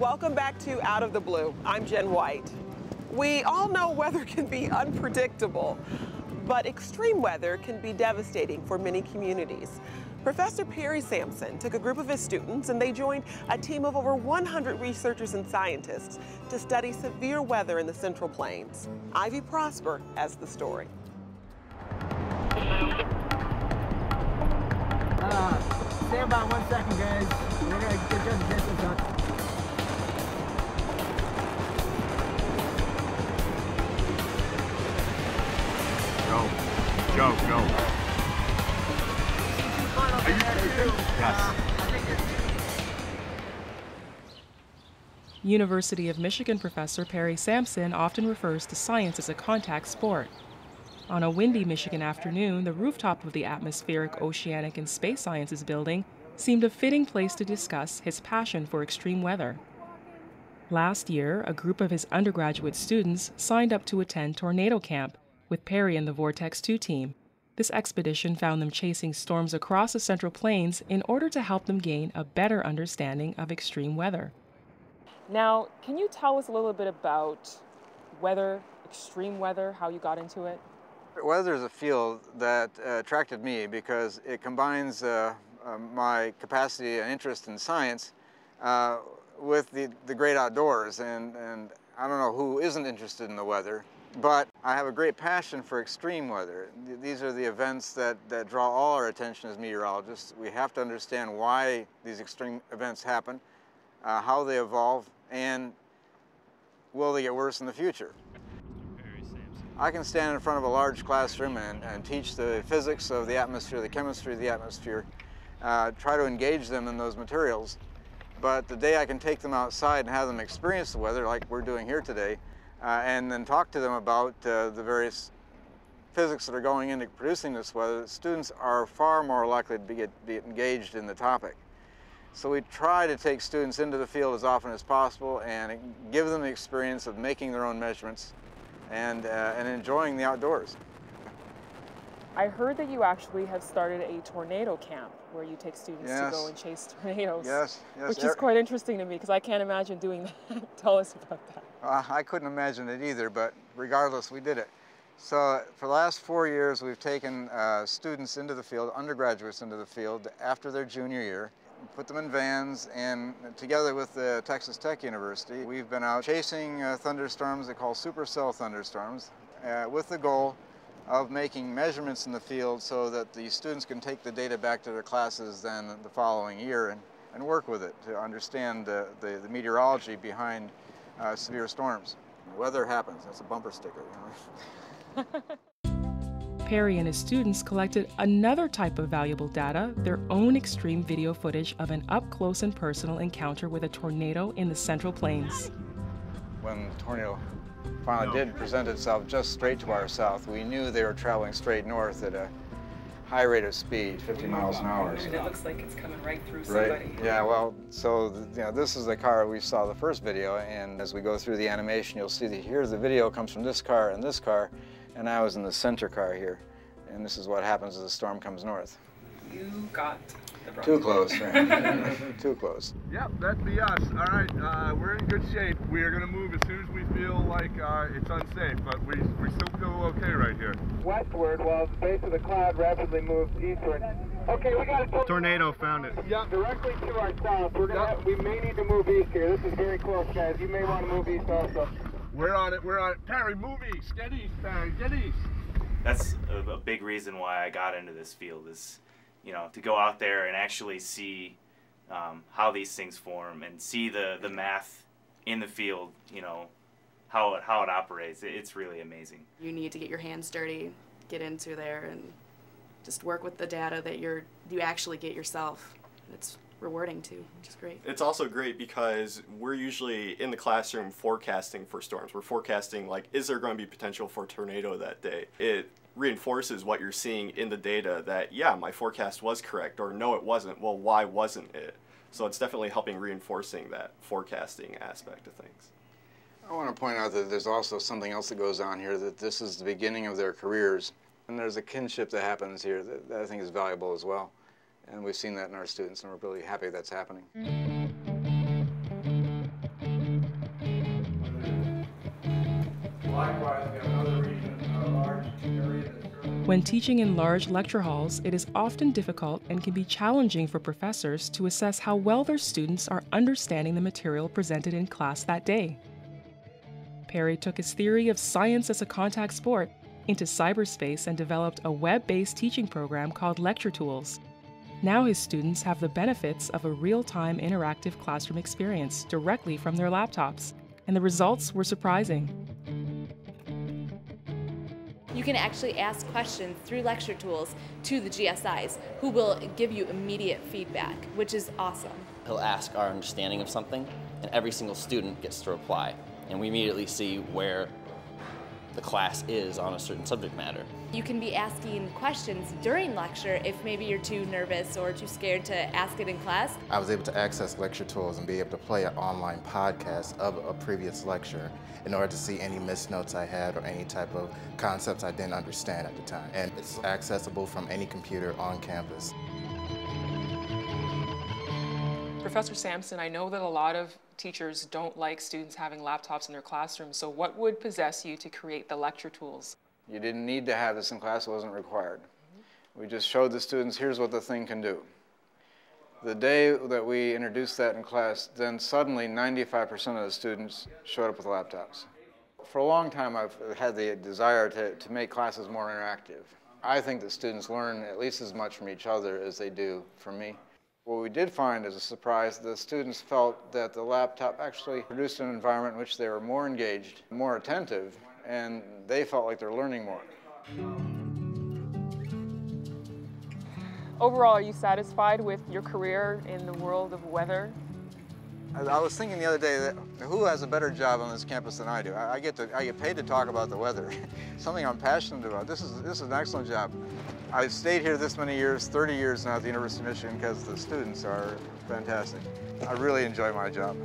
Welcome back to Out of the Blue. I'm Jen White. We all know weather can be unpredictable, but extreme weather can be devastating for many communities. Professor Perry Samson took a group of his students and they joined a team of over 100 researchers and scientists to study severe weather in the Central Plains. Ivy Prosper has the story. Stay about 1 second, guys. We're gonna get just distance on. Go. Yes. University of Michigan professor Perry Samson often refers to science as a contact sport. On a windy Michigan afternoon, the rooftop of the Atmospheric, Oceanic, and Space Sciences building seemed a fitting place to discuss his passion for extreme weather. Last year, a group of his undergraduate students signed up to attend Tornado Camp with Perry and the Vortex 2 team. This expedition found them chasing storms across the Central Plains in order to help them gain a better understanding of extreme weather. Now, can you tell us a little bit about weather, extreme weather, how you got into it? Weather is a field that attracted me because it combines my capacity and interest in science with the great outdoors, and I don't know who isn't interested in the weather, but I have a great passion for extreme weather. These are the events that draw all our attention as meteorologists. We have to understand why these extreme events happen, how they evolve, and will they get worse in the future. I can stand in front of a large classroom and teach the physics of the atmosphere, the chemistry of the atmosphere, try to engage them in those materials. But the day I can take them outside and have them experience the weather, like we're doing here today, and then talk to them about the various physics that are going into producing this weather, students are far more likely to be engaged in the topic. So we try to take students into the field as often as possible and give them the experience of making their own measurements and enjoying the outdoors. I heard that you actually have started a tornado camp where you take students to go and chase tornadoes. Yes. Which is quite interesting to me because I can't imagine doing that. Tell us about that. I couldn't imagine it either, but regardless, we did it. So for the last 4 years, we've taken students into the field, undergraduates into the field after their junior year, put them in vans, and together with the Texas Tech University, we've been out chasing thunderstorms they call supercell thunderstorms with the goal of making measurements in the field so that the students can take the data back to their classes then the following year and work with it to understand the meteorology behind severe storms. Weather happens. That's a bumper sticker. You know? Perry and his students collected another type of valuable data, their own extreme video footage of an up-close and personal encounter with a tornado in the Central Plains. When the tornado finally did present itself just straight to our south, we knew they were traveling straight north at a high rate of speed, 50 miles an hour. And it looks like it's coming right through somebody. Right. Yeah, well, so this is the car we saw the first video, and as we go through the animation, you'll see that here the video comes from this car and this car, and I was in the center car here. And this is what happens as the storm comes north. You got the wrong. Too close, right? Too close. Yep, that'd be us. All right, we're in good shape. We are going to move as soon as we feel like it's unsafe, but we still feel okay right here. Westward while the base of the cloud rapidly moves eastward. Okay, we got a Tornado found it. Yep. Directly to our south. We may need to move east here. This is very close, guys. You may want to move east also. We're on it. Perry, move east. Get east, Perry. Get east. That's a big reason why I got into this field is, to go out there and actually see how these things form and see the math in the field, how it operates. It's really amazing. You need to get your hands dirty, get into there, and just work with the data that you actually get yourself. It's rewarding too, which is great. It's also great because we're usually in the classroom forecasting for storms. We're forecasting, like, is there going to be potential for a tornado that day? It reinforces what you're seeing in the data that, yeah, my forecast was correct, or no, it wasn't. Well, why wasn't it? So it's definitely helping reinforcing that forecasting aspect of things. I want to point out that there's also something else that goes on here, that this is the beginning of their careers. And there's a kinship that happens here that I think is valuable as well. And we've seen that in our students, and we're really happy that's happening. Likewise, we have another region, a large area that's When teaching in large lecture halls, it is often difficult and can be challenging for professors to assess how well their students are understanding the material presented in class that day. Perry took his theory of science as a contact sport into cyberspace and developed a web-based teaching program called Lecture Tools. Now his students have the benefits of a real-time interactive classroom experience directly from their laptops, and the results were surprising. You can actually ask questions through Lecture Tools to the GSIs, who will give you immediate feedback, which is awesome. He'll ask our understanding of something, and every single student gets to reply. And we immediately see where the class is on a certain subject matter. You can be asking questions during lecture if maybe you're too nervous or too scared to ask it in class. I was able to access Lecture Tools and be able to play an online podcast of a previous lecture in order to see any missed notes I had or any type of concepts I didn't understand at the time. And it's accessible from any computer on campus. Professor Samson, I know that a lot of teachers don't like students having laptops in their classrooms, so what would possess you to create the Lecture Tools? You didn't need to have this in class, it wasn't required. We just showed the students, here's what the thing can do. The day that we introduced that in class, then suddenly 95% of the students showed up with laptops. For a long time, I've had the desire to make classes more interactive. I think that students learn at least as much from each other as they do from me. What we did find as a surprise, the students felt that the laptop actually produced an environment in which they were more engaged, more attentive, and they felt like they're learning more. Overall, are you satisfied with your career in the world of weather? I was thinking the other day that who has a better job on this campus than I do? I get paid to talk about the weather, something I'm passionate about. This is an excellent job. I've stayed here this many years, 30 years now at the University of Michigan, because the students are fantastic. I really enjoy my job.